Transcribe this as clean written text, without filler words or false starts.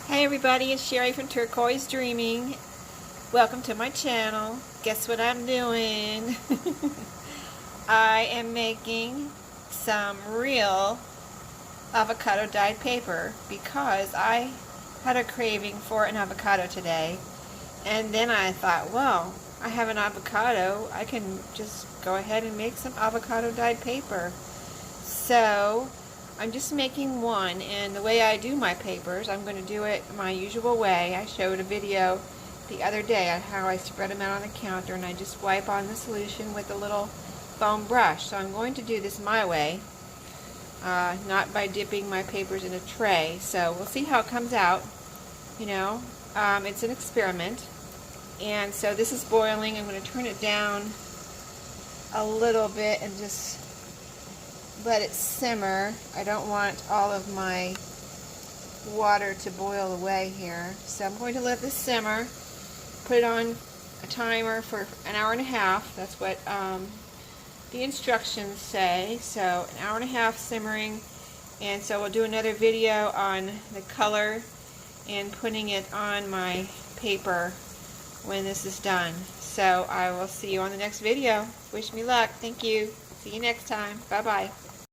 Hey everybody, it's Sherry from Turquoise Dreaming. Welcome to my channel. Guess what I'm doing? I am making some real avocado dyed paper because I had a craving for an avocado today. And then I thought, well, I have an avocado. I can just go ahead and make some avocado dyed paper. So I'm just making one, and the way I do my papers, I'm going to do it my usual way. I showed a video the other day on how I spread them out on the counter, and I just wipe on the solution with a little foam brush. So I'm going to do this my way, not by dipping my papers in a tray. So we'll see how it comes out. You know, it's an experiment. And so this is boiling. I'm going to turn it down a little bit and just let it simmer. I don't want all of my water to boil away here. So I'm going to let this simmer, put it on a timer for an hour and a half. That's what the instructions say. So an hour and a half simmering, and so we'll do another video on the color and putting it on my paper when this is done. So I will see you on the next video. Wish me luck. Thank you. See you next time. Bye-bye.